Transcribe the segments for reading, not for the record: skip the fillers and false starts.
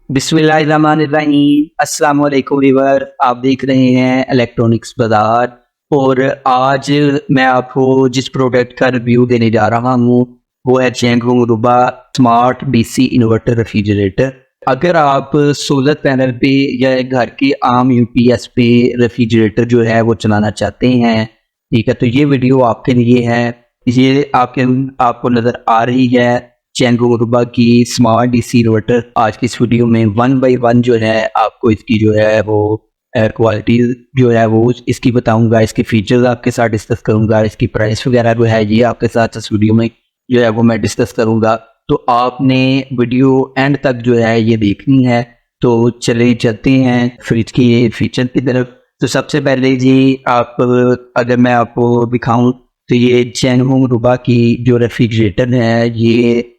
बिस्मिल्लाहिर्रहमानिर्रहीम। अस्सलाम वालेकुम व्यूअर, आप देख रहे हैं इलेक्ट्रॉनिक्स बाजार। और आज मैं आपको जिस प्रोडक्ट का रिव्यू देने जा रहा हूँ वो है चैंगहोंग रूबा स्मार्ट डीसी इन्वर्टर रेफ्रिजरेटर। अगर आप सोलर पैनल पे या घर के आम यूपीएस पे रेफ्रिजरेटर जो है वो चलाना चाहते हैं, ठीक है, तो ये वीडियो आपके लिए है। ये आपको नज़र आ रही है चैंगहोंग रूबा की स्मार्ट डीसी इन्वर्टर। आज की इस वीडियो में 1 बाय 1 जो है आपको इसकी जो है वो क्वालिटी जो है वो इसकी बताऊंगा, इसके फीचर्स आपके साथ डिस्कस करूंगा, इसकी प्राइस वगैरह जो है ये आपके साथ इस वीडियो में जो है वो मैं डिस्कस करूंगा। तो आपने वीडियो एंड तक जो है ये देखनी है। तो चले चलते हैं फ्रिज के फीचर की तरफ। तो सबसे पहले जी अगर मैं आपको दिखाऊं तो ये चैंगहोंग रूबा की जो रेफ्रिजरेटर है ये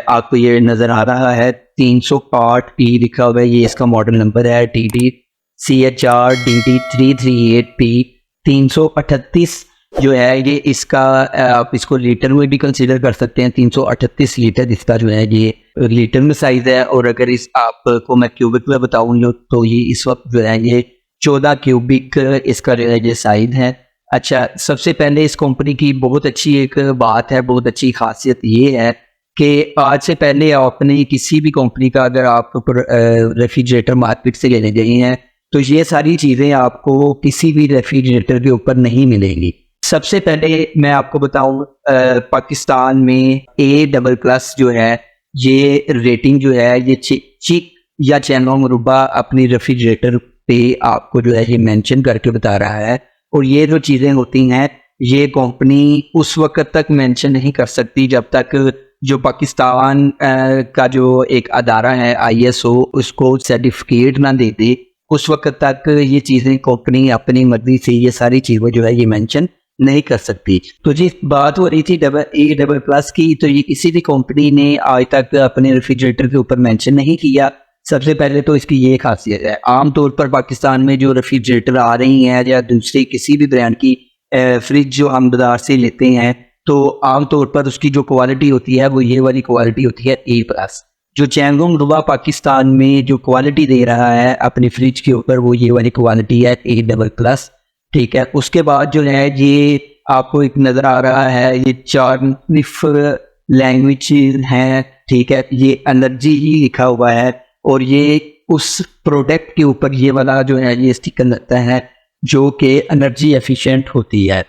आपको ये नज़र आ रहा है 360P लिखा हुआ है। ये इसका मॉडल नंबर है TDCHR-DD338P 338 जो है ये इसका। आप इसको लीटर में भी कंसीडर कर सकते हैं। 338 लीटर इसका जो है ये लीटर में साइज़ है। और अगर इस आपको मैं क्यूबिक में बताऊँ तो ये इस वक्त जो है ये 14 क्यूबिक इसका जो है ये साइज़ है। अच्छा, सबसे पहले इस कंपनी की बहुत अच्छी एक बात है, बहुत अच्छी खासियत ये है कि आज से पहले आपने किसी भी कंपनी का अगर आप रेफ्रिजरेटर मार्केट से लेने गए हैं तो ये सारी चीज़ें आपको किसी भी रेफ्रिजरेटर के ऊपर नहीं मिलेंगी। सबसे पहले मैं आपको बताऊं, पाकिस्तान में A++ जो है ये रेटिंग जो है ये चिक या चैंगहोंग रूबा अपनी रेफ्रिजरेटर पे आपको जो है ये मेंशन करके बता रहा है। और ये जो चीज़ें होती हैं ये कंपनी उस वक्त तक मेंशन नहीं कर सकती जब तक जो पाकिस्तान का जो एक अदारा है ISO उसको सर्टिफिकेट ना दे दे। उस वक्त तक ये चीज़ें कंपनी अपनी मर्जी से ये सारी चीज़ें जो है ये मेंशन नहीं कर सकती। तो जी बात हो रही थी A++ की, तो ये किसी भी कंपनी ने आज तक अपने रेफ्रिजरेटर के ऊपर मेंशन नहीं किया। सबसे पहले तो इसकी ये खासियत है, आमतौर पर पाकिस्तान में जो रेफ्रिजरेटर आ रही हैं या दूसरी किसी भी ब्रांड की फ्रिज जो हम बाजार से लेते हैं तो आमतौर पर उसकी जो क्वालिटी होती है वो ये वाली क्वालिटी होती है A+। जो चैंगहोंग रूबा पाकिस्तान में जो क्वालिटी दे रहा है अपनी फ्रिज के ऊपर वो ये वाली क्वालिटी है A++, ठीक है। उसके बाद जो है ये आपको एक नज़र आ रहा है ये 4 लैंग्वेज है, ठीक है। ये एनर्जी ही लिखा हुआ है और ये उस प्रोडक्ट के ऊपर ये वाला जो है ये स्टिकर लगता है जो कि एनर्जी एफिशिएंट होती है।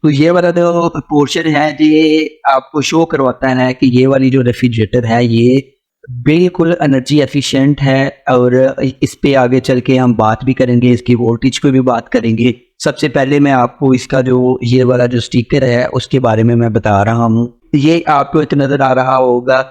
तो ये वाला जो पोर्शन है ये आपको शो करवाता है कि ये वाली जो रेफ्रिजरेटर है ये बिल्कुल एनर्जी एफिशिएंट है। और इस पे आगे चल के हम बात भी करेंगे, इसकी वोल्टेज को भी बात करेंगे। सबसे पहले मैं आपको इसका जो ये वाला जो स्टिकर है उसके बारे में मैं बता रहा हूँ। ये आपको एक नज़र आ रहा होगा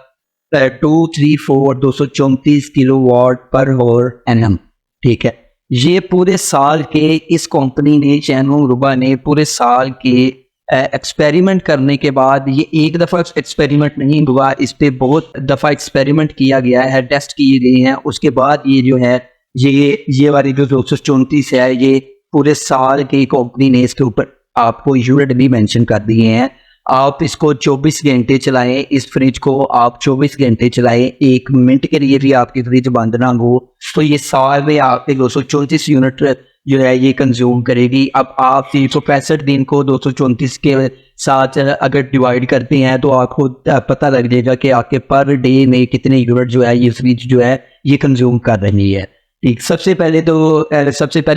234 किलोवाट पर आवर एनएम, ठीक है। ये पूरे साल के इस कंपनी ने चैंगहोंग रूबा ने पूरे साल के एक्सपेरिमेंट करने के बाद ये एक दफ़ा एक्सपेरिमेंट नहीं हुआ, इस पे बहुत दफ़ा एक्सपेरिमेंट किया गया है, टेस्ट किए गए हैं। उसके बाद ये जो है ये वाली जो 234 है ये पूरे साल की कंपनी ने इसके ऊपर आपको यूनिट भी मेंशन कर दिए हैं। आप इसको 24 घंटे चलाएं, इस फ्रिज को आप 24 घंटे चलाएं, 1 मिनट के लिए भी आपकी फ्रिज बंद ना हो तो ये साल में आपके 234 यूनिट जो है ये कंज्यूम करेगी। अब आप 365 दिन को 234 के साथ अगर डिवाइड करते हैं तो आपको पता लग जाएगा कि आपके पर डे में कितने यूनिट जो है ये फ्रिज जो है ये कंज्यूम कर रही है, ठीक। सबसे पहले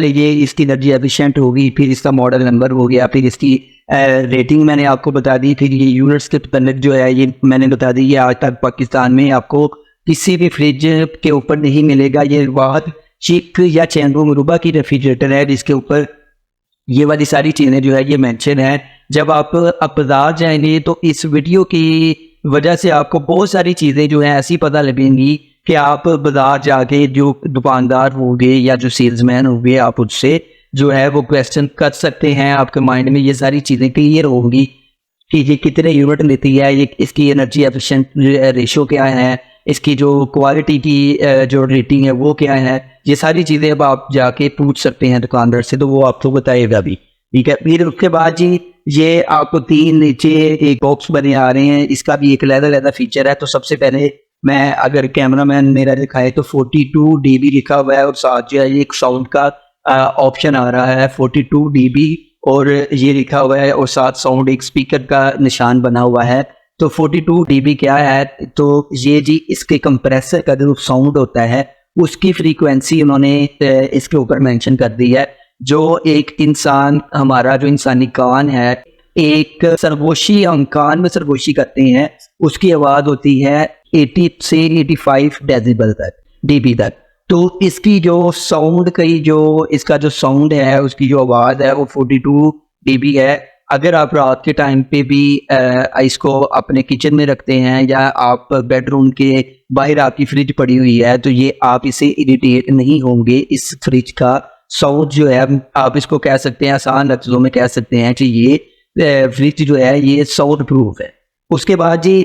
ये इसकी एनर्जी एफिशिएंट होगी, फिर इसका मॉडल नंबर हो गया, फिर इसकी रेटिंग मैंने आपको बता दी, फिर ये यूनिट्स के तल्लुक जो है ये मैंने बता दी। ये आज तक पाकिस्तान में आपको किसी भी फ्रिज के ऊपर नहीं मिलेगा। ये वाहद चिक या चैंगहोंग रूबा की रेफ्रिजरेटर है जिसके ऊपर ये वाली सारी चीज़ें जो है ये मेंशन है। जब आप बाजार जाएंगे तो इस वीडियो की वजह से आपको बहुत सारी चीज़ें जो है ऐसी पता लगेंगी कि आप बाजार जाके जो दुकानदार होंगे या जो सेल्समैन होंगे आप उससे जो है वो क्वेश्चन कर सकते हैं। आपके माइंड में ये सारी चीज़ें क्लियर होंगी कि ये कितने यूनिट लेती है, ये इसकी एनर्जी एफिशिएंट रेशो क्या है, इसकी जो क्वालिटी की जो रेटिंग है वो क्या है। ये सारी चीज़ें अब आप जाके पूछ सकते हैं दुकानदार से, तो वो आपको बताएगा भी, ठीक है। फिर उसके बाद जी ये आपको 3 नीचे एक बॉक्स बने आ रहे हैं, इसका भी एक अलग फीचर है। तो सबसे पहले मैं अगर कैमरामैन मेरा दिखाए तो 42 dB लिखा हुआ है और साथ जो है ये एक साउंड का ऑप्शन आ रहा है 42 dB और ये लिखा हुआ है और साथ साउंड एक स्पीकर का निशान बना हुआ है। तो 42 dB क्या है, तो ये जी इसके कंप्रेसर का जो साउंड होता है उसकी फ्रीक्वेंसी उन्होंने इसके ऊपर मेंशन कर दी है। जो एक इंसान, हमारा जो इंसानी कान है, एक सरगोशी, हम कान में सरगोशी करते हैं, उसकी आवाज़ होती है 80 से 85 डेसिबल तक, dB तक। तो इसकी जो साउंड की जो इसका जो साउंड है, उसकी जो आवाज़ है वो 42 dB है। अगर आप रात के टाइम पे भी इसको अपने किचन में रखते हैं या आप बेडरूम के बाहर आपकी फ्रिज पड़ी हुई है, तो ये आप इसे इरिटेट नहीं होंगे। इस फ्रिज का साउंड जो है, आप इसको कह सकते हैं, आसान लफ्ज़ों में कह सकते हैं कि ये फ्रिज जो है ये साउंड प्रूफ है। उसके बाद जी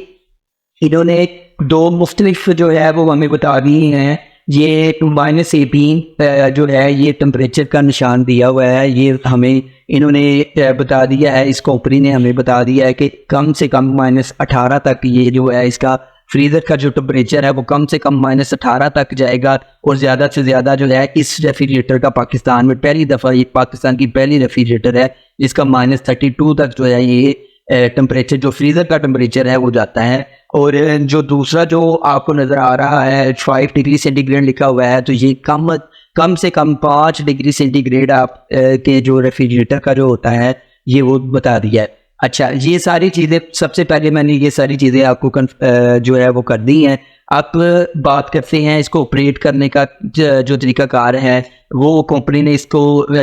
इन्होंने दो मुख्तलिफ जो है वो हमें बता दी हैं। ये -18 जो है ये टेम्परेचर का निशान दिया हुआ है, ये हमें इन्होंने बता दिया है, इस कंपनी ने हमें बता दिया है कि कम से कम -18 तक ये जो है इसका फ्रीज़र का जो टेम्परेचर है वो कम से कम -18 तक जाएगा। और ज़्यादा से ज़्यादा जो है इस रेफ्रिजरेटर का पाकिस्तान में पहली दफ़ा, ये पाकिस्तान की पहली रेफ्रिजरेटर है जिसका -32 तक जो है ये टेम्परेचर, जो फ्रीज़र का टेम्परेचर है वो जाता है। और जो दूसरा जो आपको नज़र आ रहा है 5 डिग्री सेंटीग्रेड लिखा हुआ है, तो ये कम से कम 5 डिग्री सेंटीग्रेड आप के जो रेफ्रिजरेटर का जो होता है ये वो बता दिया है। अच्छा, ये सारी चीज़ें, सबसे पहले मैंने ये सारी चीज़ें आपको जो है वो कर दी हैं। अब बात करते हैं इसको ऑपरेट करने का जो तरीकाकार है, वो कंपनी ने इसको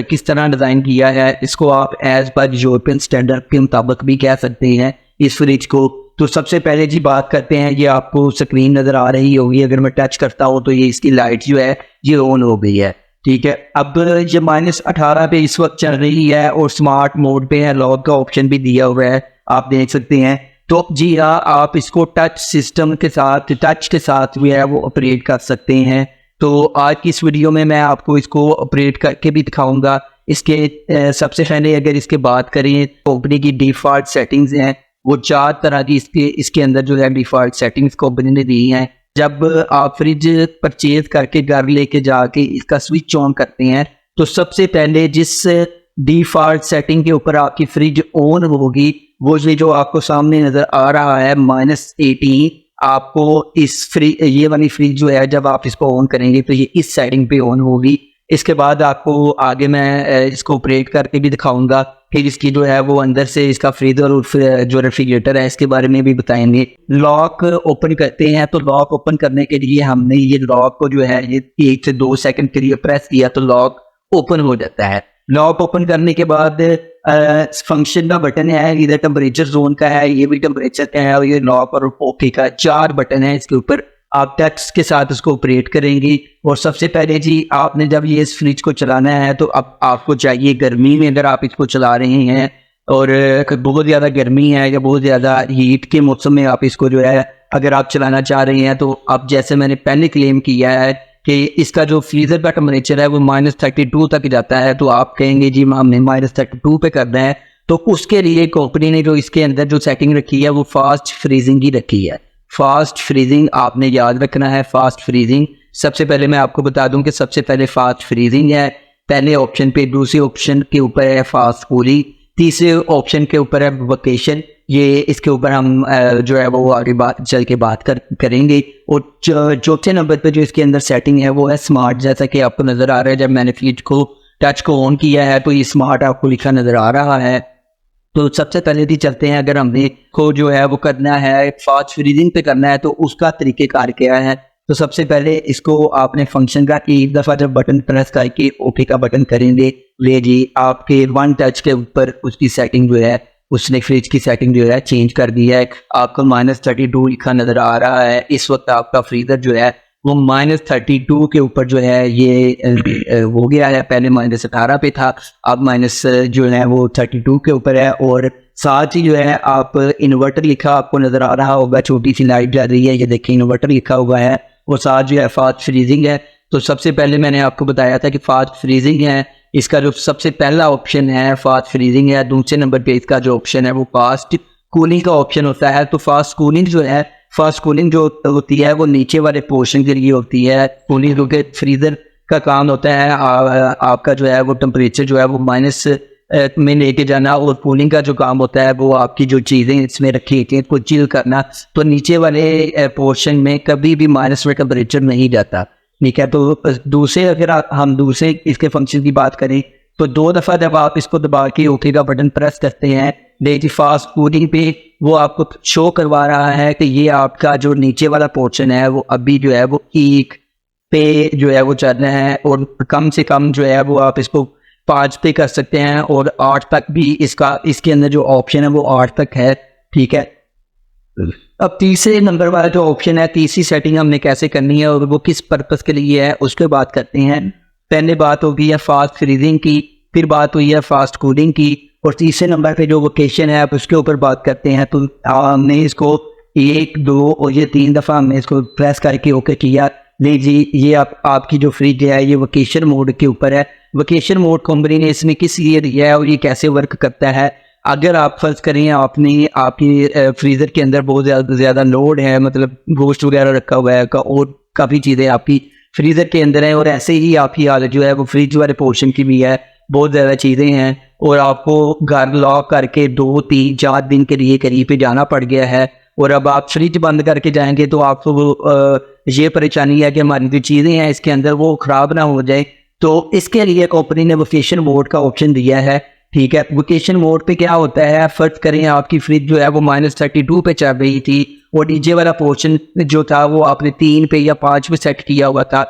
किस तरह डिज़ाइन किया है। इसको आप एज़ पर यूरोपियन स्टैंडर्ड के मुताबिक भी कह सकते हैं इस फ्रिज को। तो सबसे पहले जी बात करते हैं, ये आपको स्क्रीन नज़र आ रही होगी, अगर मैं टच करता हूँ तो ये इसकी लाइट जो है ये ऑन हो गई है, ठीक है। अब ये -18 पे इस वक्त चल रही है और स्मार्ट मोड पे है, लॉक का ऑप्शन भी दिया हुआ है, आप देख सकते हैं। तो जी हाँ, आप इसको टच सिस्टम के साथ, टच के साथ भी है वो ऑपरेट कर सकते हैं। तो आज की इस वीडियो में मैं आपको इसको ऑपरेट करके भी दिखाऊंगा। इसके सबसे पहले अगर इसके बात करें, कंपनी की डिफ़ॉल्ट सेटिंग्स हैं, वो 4 तरह की इसके अंदर जो है डिफ़ॉल्ट सेटिंग्स कंपनी ने दी हैं। जब आप फ्रिज परचेज करके घर लेके जाके इसका स्विच ऑन करते हैं, तो सबसे पहले जिस डिफ़ॉल्ट सेटिंग के ऊपर आपकी फ्रिज ऑन होगी, वो जो आपको सामने नज़र आ रहा है -18, आपको ये वाली फ्रिज जो है जब आप इसको ऑन करेंगे तो ये इस सेटिंग पे ऑन होगी। इसके बाद आपको आगे मैं इसको ऑपरेट करके भी दिखाऊंगा, फिर इसकी जो है वो अंदर से इसका फ्रीजर और जो रेफ्रिजरेटर है इसके बारे में भी बताएंगे। लॉक ओपन करते हैं, तो लॉक ओपन करने के लिए हमने ये लॉक को जो है ये 1 से 2 सेकंड के लिए प्रेस किया तो लॉक ओपन हो जाता है। लॉक ओपन करने के बाद फंक्शन का बटन है, इधर टेम्परेचर जोन का है, ये भी टेम्परेचर का है, और ये लॉक और ओके का 4 बटन है इसके ऊपर। आप टच के साथ उसको ऑपरेट करेंगे। और सबसे पहले जी आपने जब ये इस फ्रिज को चलाना है, तो अब आपको चाहिए, गर्मी में अगर आप इसको चला रहे हैं और बहुत ज़्यादा गर्मी है या बहुत ज़्यादा हीट के मौसम में आप इसको जो है अगर आप चलाना चाह रहे हैं, तो अब जैसे मैंने पहले क्लेम किया है कि इसका जो फ्रीज़र का टेम्परेचर है वो -32 तक जाता है, तो आप कहेंगे जी हमने -32 पे करना है। तो उसके लिए कंपनी ने जो इसके अंदर जो सेटिंग रखी है वो फास्ट फ्रीजिंग की रखी है। फास्ट फ्रीजिंग आपने याद रखना है। फास्ट फ्रीजिंग, सबसे पहले मैं आपको बता दूं कि सबसे पहले फास्ट फ्रीजिंग है पहले ऑप्शन पे, दूसरे ऑप्शन के ऊपर है फास्ट कूलिंग, तीसरे ऑप्शन के ऊपर है वेकेशन। ये इसके ऊपर हम जो है वो आगे चल के बात करेंगे। और चौथे नंबर पे जो इसके अंदर सेटिंग है वो है स्मार्ट। जैसा कि आपको नज़र आ रहा है, जब मैंने फ्रिज को टच को ऑन किया है तो ये स्मार्ट आपको लिखा नज़र आ रहा है। तो सबसे पहले भी चलते हैं, अगर हमने को जो है वो करना है फास्ट फ्रीजिंग पे करना है तो उसका तरीक़ेकार क्या है। तो सबसे पहले इसको आपने फंक्शन का एक दफ़ा जब बटन प्रेस करके ओके का बटन करेंगे, ले जी आपके 1 टच के ऊपर उसकी सेटिंग जो है, उसने फ्रिज की सेटिंग जो है चेंज कर दी है। आपको -32 लिखा नज़र आ रहा है। इस वक्त आपका फ्रीजर जो है वो -32 के ऊपर जो है ये हो गया है। पहले -18 पे था, अब माइनस जो है वो 32 के ऊपर है। और साथ ही जो है आप इन्वर्टर लिखा आपको नज़र आ रहा होगा, छोटी सी लाइट जल रही है, ये देखिए इन्वर्टर लिखा हुआ है। और साथ जो है फास्ट फ्रीजिंग है। तो सबसे पहले मैंने आपको बताया था कि फास्ट फ्रीजिंग है, इसका जो सबसे पहला ऑप्शन है फास्ट फ्रीजिंग है। दूसरे नंबर पे इसका जो ऑप्शन है वो फास्ट कूलिंग का ऑप्शन होता है। तो फास्ट कूलिंग जो है फास्ट कूलिंग जो होती है वो नीचे वाले पोर्शन के लिए होती है कूलिंग, क्योंकि फ्रीज़र का काम होता है आपका जो है वो टेम्परेचर जो है वो माइनस में लेके जाना, और कूलिंग का जो काम होता है वो आपकी जो चीज़ें इसमें रखी होती हैं को चिल करना। तो नीचे वाले पोर्शन में कभी भी माइनस में टेम्परेचर नहीं जाता, ठीक है। तो दूसरे अगर हम दूसरे इसके फंक्शन की बात करें तो 2 दफ़ा जब आप इसको दबा के ओके का बटन प्रेस करते हैं देखिए फास्ट कूलिंग पे वो आपको शो करवा रहा है कि ये आपका जो नीचे वाला पोर्शन है वो अभी जो है वो 1 पे जो है वो चल रहा है, और कम से कम जो है वो आप इसको 5 पे कर सकते हैं, और 8 तक भी इसके अंदर जो ऑप्शन है वो 8 तक है, ठीक है। अब तीसरे नंबर वाला जो ऑप्शन है, तीसरी सेटिंग हमने कैसे करनी है और वो किस पर्पस के लिए है उसके बात करते हैं। पहले बात होगी है फास्ट फ्रीजिंग की, फिर बात हुई है फास्ट कूलिंग की, और तीसरे नंबर पे जो वोकेशन है आप उसके ऊपर बात करते हैं। तो हमने इसको 1, 2 और ये 3 दफ़ा हमने इसको प्रेस करके ओके किया। लीजिए ये आपकी जो फ्रिज है ये वोकेशन मोड के ऊपर है। वोकेशन मोड कंपनी ने इसमें किस लिए दिया है और ये कैसे वर्क करता है। अगर आप फर्ज करें आपकी फ्रीज़र के अंदर बहुत ज़्यादा लोड है, मतलब गोश्त वगैरह रखा हुआ है और काफ़ी चीज़ें आपकी फ्रीज़र के अंदर हैं, और ऐसे ही आपकी हालत जो है वो फ्रिज वाले पोर्शन की भी है, बहुत ज़्यादा चीज़ें हैं, और आपको घर लॉक करके 2, 3, 4 दिन के लिए करीब पे जाना पड़ गया है, और अब आप फ्रिज बंद करके जाएंगे तो आपको ये परेशानी है कि हमारी जो चीज़ें हैं इसके अंदर वो ख़राब ना हो जाए। तो इसके लिए कंपनी ने वोकेशन मोड का ऑप्शन दिया है, ठीक है। वोकेशन मोड पे क्या होता है, फर्ज करें आपकी फ्रिज जो है वो -32 पे चल रही थी और नीचे वाला पोर्शन जो था वो आपने 3 पे या 5 पे सेट किया हुआ था,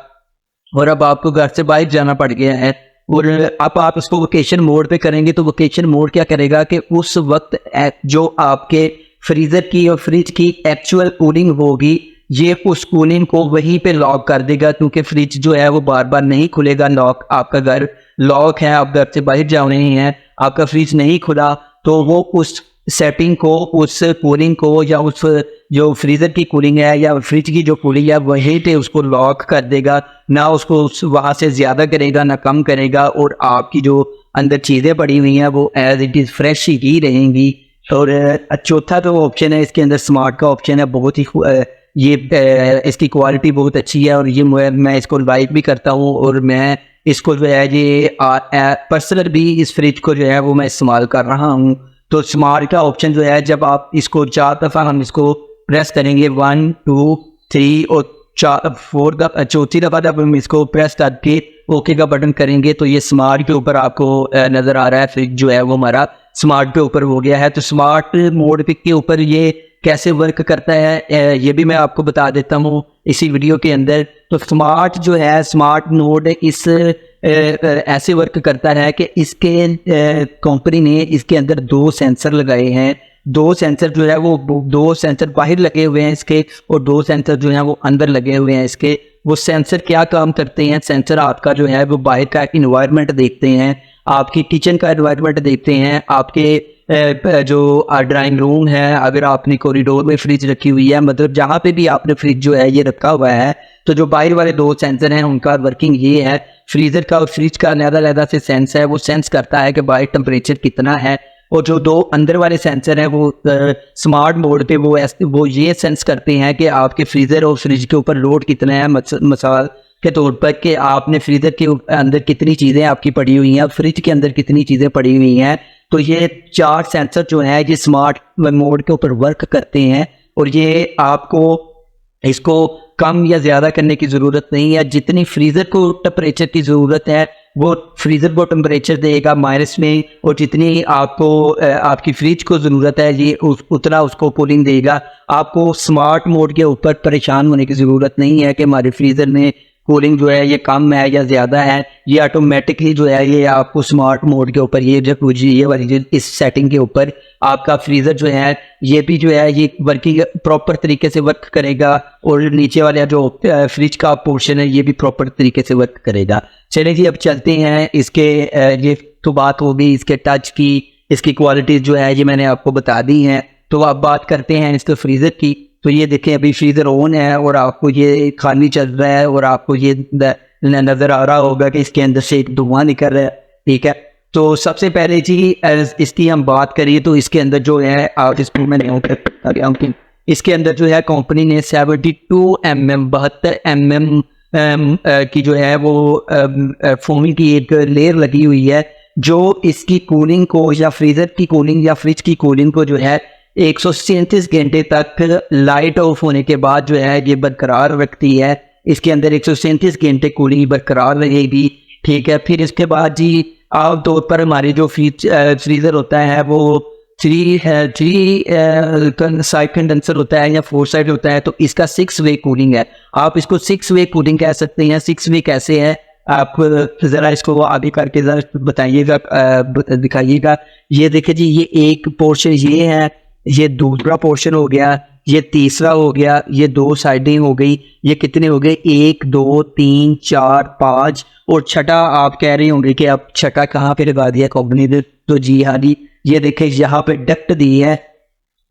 और अब आपको घर से बाहर जाना पड़ गया है, और अब आप इसको वोकेशन मोड पे करेंगे तो वोकेशन मोड क्या करेगा कि उस वक्त जो आपके फ्रीज़र की और फ्रिज की एक्चुअल कूलिंग होगी ये उस कूलिंग को वहीं पे लॉक कर देगा, क्योंकि फ्रिज जो है वो बार बार नहीं खुलेगा। लॉक आपका घर लॉक है, आप घर से बाहर जा रहे हैं, आपका फ्रिज नहीं खुला, तो वो उस सेटिंग को, उस कूलिंग को, या उस जो फ्रीज़र की कूलिंग है या फ्रिज की जो कूलिंग है वहीं पे उसको लॉक कर देगा, ना उसको वहाँ से ज़्यादा करेगा ना कम करेगा, और आपकी जो अंदर चीज़ें पड़ी हुई हैं वो एज इट इज़ फ्रेश ही रहेंगी। और चौथा जो ऑप्शन है इसके अंदर स्मार्ट का ऑप्शन है, बहुत ही इसकी क्वालिटी बहुत अच्छी है, और ये मैं इसको लाइक भी करता हूँ, और मैं इसको जो है ये पर्सनल भी इस फ्रिज को जो है वो मैं इस्तेमाल कर रहा हूँ। तो स्मार्ट का ऑप्शन जो है जब आप इसको 4 दफ़ा हम इसको प्रेस करेंगे 1, 2, 3 और 4 चौथी दफ़ा जब हम इसको प्रेस करके ओके का बटन करेंगे तो ये स्मार्ट के ऊपर आपको नज़र आ रहा है, फ्रिज जो है वो हमारा स्मार्ट पे ऊपर हो गया है। तो स्मार्ट मोड के ऊपर ये कैसे वर्क करता है ये भी मैं आपको बता देता हूँ इसी वीडियो के अंदर। तो स्मार्ट जो है, स्मार्ट मोड इस ऐसे वर्क करता है कि इसके कंपनी ने इसके अंदर 2 सेंसर लगाए हैं। 2 सेंसर जो है वो 2 सेंसर बाहर लगे हुए हैं इसके, और 2 सेंसर जो है वो अंदर लगे हुए हैं इसके। वो सेंसर क्या काम करते हैं, सेंसर आपका जो है वो बाहर का इन्वायरमेंट देखते हैं, आपकी किचन का एनवायरनमेंट देखते हैं, आपके जो ड्राइंग रूम है, अगर आपने कॉरिडोर में फ्रिज रखी हुई है, मतलब जहाँ पे भी आपने फ्रिज जो है ये रखा हुआ है, तो जो बाहर वाले 2 सेंसर हैं उनका वर्किंग ये है। फ्रीजर का और फ्रिज का अलग-अलग से सेंस है, वो सेंस करता है कि बाहर टेम्परेचर कितना है, और जो 2 अंदर वाले सेंसर हैं वो स्मार्ट मोड पे वो ये सेंस करते हैं कि आपके फ्रीजर और फ्रिज के ऊपर लोड कितना है। मिसाल के तौर पर कि आपने फ्रीजर के अंदर कितनी चीज़ें आपकी पड़ी हुई हैं, फ्रिज के अंदर कितनी चीज़ें पड़ी हुई हैं। तो ये 4 सेंसर जो है ये स्मार्ट मोड के ऊपर वर्क करते हैं, और ये आपको इसको कम या ज़्यादा करने की ज़रूरत नहीं है। जितनी फ्रीज़र को टेम्परेचर की ज़रूरत है वो फ्रीज़र को टेम्परेचर देगा माइनस में, और जितनी आपको आपकी फ्रिज को ज़रूरत है ये उतना उसको कूलिंग देगा। आपको स्मार्ट मोड के ऊपर परेशान होने की ज़रूरत नहीं है कि हमारे फ्रीज़र में कूलिंग जो है ये कम है या ज़्यादा है। ये ऑटोमेटिकली जो है ये आपको स्मार्ट मोड के ऊपर ये वाली इस सेटिंग के ऊपर आपका फ्रीज़र जो है ये भी जो है ये वर्किंग प्रॉपर तरीके से वर्क करेगा, और नीचे वाला जो फ्रिज का पोर्शन है ये भी प्रॉपर तरीके से वर्क करेगा। चलिए जी, अब चलते हैं इसके ये तो बात हो गई इसके टच की, इसकी क्वालिटी जो है ये मैंने आपको बता दी है। तो अब बात करते हैं इसके फ्रीज़र की। तो ये देखें अभी फ्रीज़र ऑन है और आपको ये खाली चल रहा है, और आपको ये नज़र आ रहा होगा कि इसके अंदर से एक धुआं निकल रहा है, ठीक है। तो सबसे पहले जी इसकी हम बात करिए तो इसके अंदर जो है आप इसको मैंने इसके अंदर जो है कंपनी ने 72 mm की जो है वो फोमी की एक लेयर लगी हुई है, जो इसकी कूलिंग को या फ्रीजर की कूलिंग या फ्रिज की कूलिंग को जो है 137 घंटे तक लाइट ऑफ होने के बाद जो है ये बरकरार रखती है। इसके अंदर 137 घंटे कूलिंग बरकरार रहेगी, ठीक है। फिर इसके बाद जी आमतौर पर हमारे जो फ्रीजर होता है वो थ्री साइड कंडेंसर होता है या 4 साइड होता है, तो इसका 6 वे कूलिंग है। आप इसको 6 वे कूलिंग कह सकते हैं। 6 वे कैसे है, आप जरा इसको आगे करके जरा बताइएगा, दिखाइएगा। ये देखिए जी, ये एक पोर्शन ये है, ये दूसरा पोर्शन हो गया, ये तीसरा हो गया, ये 2 साइडें हो गई। ये कितने हो गए, 1 2 3 4 5 और छठा आप कह रहे होंगे कि अब छठा कहाँ पे लगा दिया कंपनी ने, तो जी हाँ जी, ये देखिए यहाँ पे डक्ट दी है।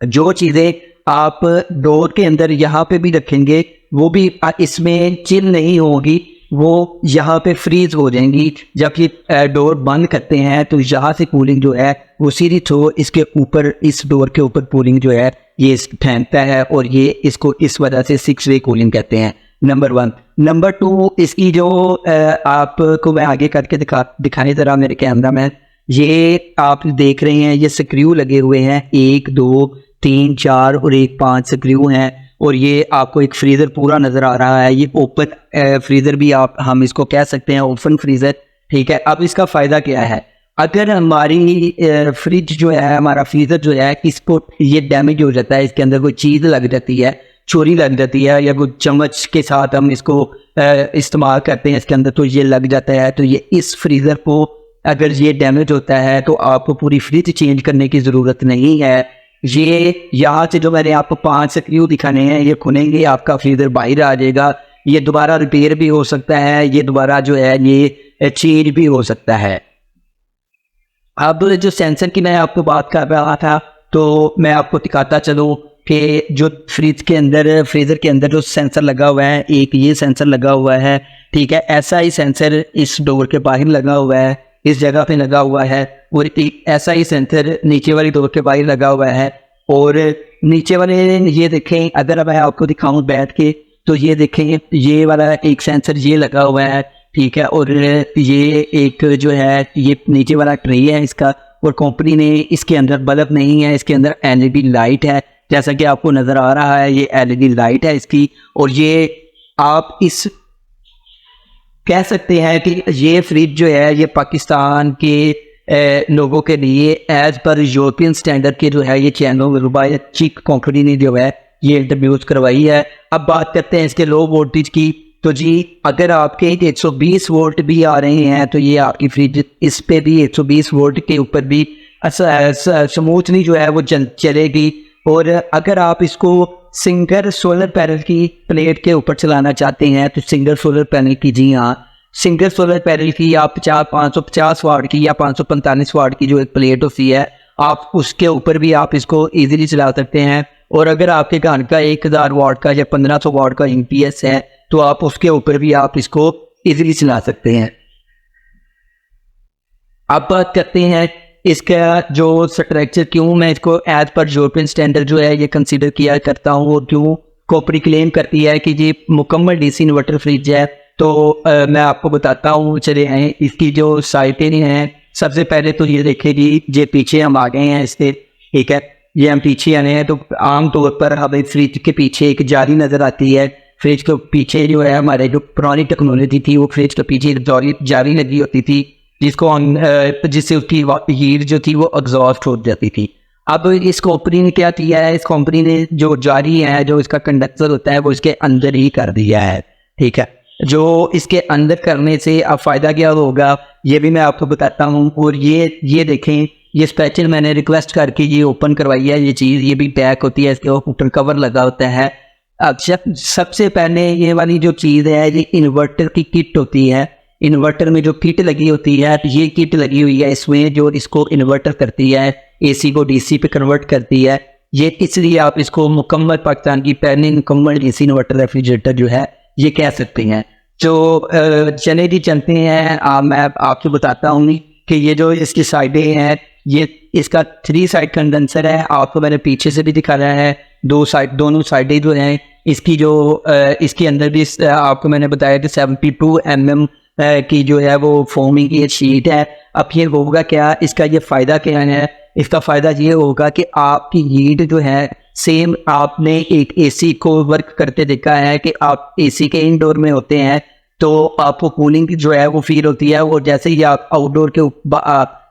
जो चीजें आप डोर के अंदर यहाँ पे भी रखेंगे वो भी इसमें चिल नहीं होगी, वो यहाँ पे फ्रीज हो जाएंगी। जब ये डोर बंद करते हैं तो यहाँ से कूलिंग जो है वो सीधी थ्रो इसके ऊपर, इस डोर के ऊपर कूलिंग जो है ये फेंकता है, और ये इसको इस वजह से 6 वे कूलिंग कहते हैं, नंबर 1। नंबर 2, इसकी जो आपको मैं आगे करके दिखाने जरा मेरे कैमरा में, ये आप देख रहे हैं ये स्क्रू लगे हुए हैं, 1 2 3 4 और 1 5 स्क्रू हैं, और ये आपको एक फ्रीजर पूरा नजर आ रहा है। ये ओपन फ्रीजर भी हम इसको कह सकते हैं, ओपन फ्रीजर, ठीक है। अब इसका फायदा क्या है, अगर हमारी फ्रिज जो है, हमारा फ्रीजर जो है, इसको ये डैमेज हो जाता है, इसके अंदर कोई चीज लग जाती है, चोरी लग जाती है, या कोई चम्मच के साथ हम इसको इस्तेमाल करते हैं इसके अंदर, तो ये लग जाता है, तो ये इस फ्रीजर को अगर ये डैमेज होता है तो आपको पूरी फ्रिज चेंज करने की ज़रूरत नहीं है। ये यहाँ से जो मैंने आपको 5 स्क्रू दिखाने हैं, ये खुलेंगे, आपका फ्रीजर बाहर आ जाएगा। ये दोबारा रिपेयर भी हो सकता है, ये दोबारा जो है ये चेंज भी हो सकता है। अब जो सेंसर की मैं आपको बात कर रहा था, तो मैं आपको दिखाता चलूँ कि जो फ्रीजर के अंदर जो सेंसर लगा हुआ है, एक ये सेंसर लगा हुआ है, ठीक है। ऐसा ही सेंसर इस डोर के बाहर लगा हुआ है, इस जगह पे लगा हुआ है, और ऐसा ही सेंसर नीचे वाली डोर के बाहर लगा हुआ है। और नीचे वाले ये देखें, अगर मैं आपको दिखाऊं बैठ के, तो ये देखें, ये वाला एक सेंसर ये लगा हुआ है, ठीक है। और ये एक जो है ये नीचे वाला ट्रे है इसका, और कंपनी ने इसके अंदर बल्ब नहीं है, इसके अंदर एलईडी लाइट है, जैसा कि आपको नजर आ रहा है, ये एलईडी लाइट है इसकी। और ये आप इस कह सकते हैं कि ये फ्रिज जो है ये पाकिस्तान के लोगों के लिए एज पर यूरोपियन स्टैंडर्ड के जो है ये चैनल चिक कंपनी ने जो है ये इंट्रोड्यूस करवाई है। अब बात करते हैं इसके लो वोल्टेज की, तो जी अगर आपके 120 वोल्ट भी आ रहे हैं तो ये आपकी फ्रिज इस पे भी 120 वोल्ट के ऊपर भी स्मूथली जो है वो चलेगी। और अगर आप इसको सिंगल सोलर पैनल की प्लेट के ऊपर चलाना चाहते हैं तो सिंगल सोलर पैनल की, जी हाँ, सिंगल सोलर पैनल की आप 550 वाट की या 545 वाट की जो एक प्लेट होती है, आप उसके ऊपर भी आप इसको इजीली चला सकते हैं। और अगर आपके घर का 1000 वाट का या 1500 वाट का यूपीएस है तो आप उसके ऊपर भी आप इसको इजीली चला सकते हैं। अब बात करते हैं इसका जो स्ट्रक्चर, क्यों मैं इसको एज पर यूरोपियन स्टैंडर्ड जो है ये कंसीडर किया करता हूँ, और क्यों कंपनी क्लेम करती है कि ये मुकम्मल डीसी इन्वर्टर फ्रिज है। तो मैं आपको बताता हूँ, चले हैं इसकी जो साइटें हैं। सबसे पहले तो ये देखिए जी, ये पीछे हम आ गए हैं इसके, ठीक है, ये हम पीछे आने हैं। तो आमतौर पर हमें फ्रिज के पीछे एक जाली नज़र आती है। फ्रिज के पीछे जो है हमारे जो पुरानी टेक्नोलॉजी थी, वो फ्रिज के पीछे जाली लगी होती थी, जिससे उसकी हीट जो थी वो एग्जॉस्ट हो जाती थी। अब इस कंपनी ने क्या किया है, इस कंपनी ने जो जाली है, जो इसका कंडक्टर होता है, वो इसके अंदर ही कर दिया है, ठीक है। जो इसके अंदर करने से अब फायदा क्या होगा ये भी मैं आपको बताता हूँ। और ये देखें, ये स्पेशल मैंने रिक्वेस्ट करके ये ओपन करवाई है ये चीज़, ये भी पैक होती है, इसके ऊपर कवर लगा होता है। अब सबसे पहले ये वाली जो चीज़ है, ये इन्वर्टर की किट होती है। इन्वर्टर में जो किट लगी होती है, ये किट लगी हुई है इसमें, जो इसको इन्वर्टर करती है, एसी को डीसी पे कन्वर्ट करती है। ये इसलिए आप इसको मुकम्मल पाकिस्तान की पहली मुकम्मल डीसी इन्वर्टर रेफ्रिजरेटर जो है ये कह सकते हैं। जो चले जी चलते हैं, मैं आपको बताता हूँ कि ये जो इसकी साइडें हैं, ये इसका 3 साइड कंडेंसर है, आपको मैंने पीछे से भी दिखाया है। दोनों साइडें जो हैं इसकी जो इसके अंदर भी आपको मैंने बताया कि 72 mm की जो है वो फोमिंग की शीट है। अब ये होगा क्या, इसका ये फ़ायदा क्या है, इसका फ़ायदा ये होगा कि आपकी हीट जो है सेम आपने एक एसी को वर्क करते देखा है कि आप एसी के इंडोर में होते हैं तो आपको कूलिंग जो है वो फील होती है, और जैसे ही आप आउटडोर के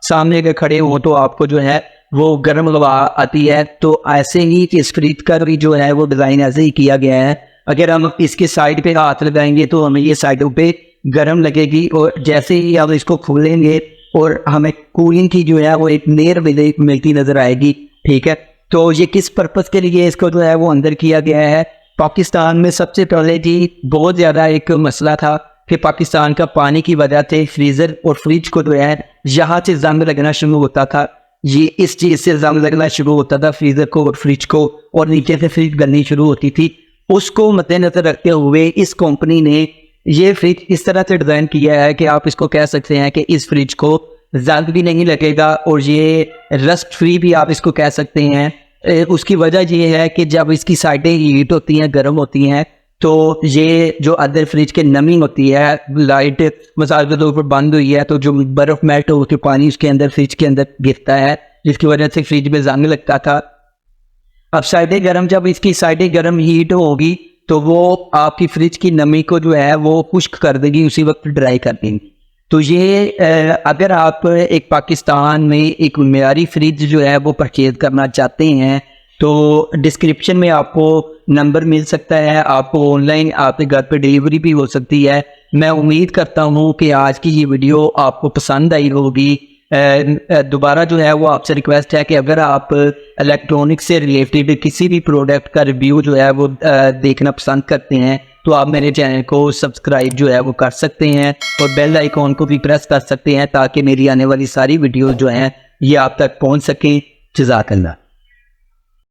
सामने के खड़े हो तो आपको जो है वो गर्म हवा आती है। तो ऐसे ही इस फ्रिज का भी जो है वो डिज़ाइन ऐसे ही किया गया है। अगर हम इसके साइड पे हाथ लगाएंगे तो हमें ये साइडों पे गर्म लगेगी, और जैसे ही आप इसको खोलेंगे और हमें कूलिंग की जो है वो एक लेयर मिलती नजर आएगी। ठीक है, तो ये किस पर्पस के लिए इसको जो है वो अंदर किया गया है। पाकिस्तान में सबसे पहले जी बहुत ज़्यादा एक मसला था कि पाकिस्तान का पानी की वजह से फ्रीज़र और फ्रिज को जो है यहाँ से जंग लगना शुरू होता था। ये इस चीज़ से जंग लगना शुरू होता था फ्रीज़र को और फ्रिज को, और नीचे से फ्रिज गलनी शुरू होती थी। उसको मद्देनजर रखते हुए इस कंपनी ने ये फ्रिज इस तरह से डिज़ाइन किया है कि आप इसको कह सकते हैं कि इस फ्रिज को जंग भी नहीं लगेगा, और ये रस्ट फ्री भी आप इसको कह सकते हैं। उसकी वजह ये है कि जब इसकी साइडें हीट होती हैं, गर्म होती हैं, तो ये जो अंदर फ्रिज के नमी होती है, लाइट मिसाल के तौर पर बंद हुई है तो जो बर्फ़ मेल्ट होकर पानी उसके अंदर फ्रिज के अंदर गिरता है, जिसकी वजह से फ्रिज में जंग लगता था। अब साइडें गर्म, जब इसकी साइडें गर्म हीट होगी तो वो आपकी फ्रिज की नमी को जो है वो खुश्क कर देगी, उसी वक्त ड्राई कर देंगी। तो ये अगर आप एक पाकिस्तान में एक मेयारी फ्रिज जो है वो परचेज करना चाहते हैं तो डिस्क्रिप्शन में आपको नंबर मिल सकता है, आपको ऑनलाइन आपके घर पे डिलीवरी भी हो सकती है। मैं उम्मीद करता हूँ कि आज की ये वीडियो आपको पसंद आई होगी। दोबारा जो है वो आपसे रिक्वेस्ट है कि अगर आप इलेक्ट्रॉनिक्स से रिलेटेड किसी भी प्रोडक्ट का रिव्यू जो है वो देखना पसंद करते हैं तो आप मेरे चैनल को सब्सक्राइब जो है वो कर सकते हैं, और बेल आइकॉन को भी प्रेस कर सकते हैं ताकि मेरी आने वाली सारी वीडियोस जो हैं ये आप तक पहुंच सकें। जज़ाकल्लाह।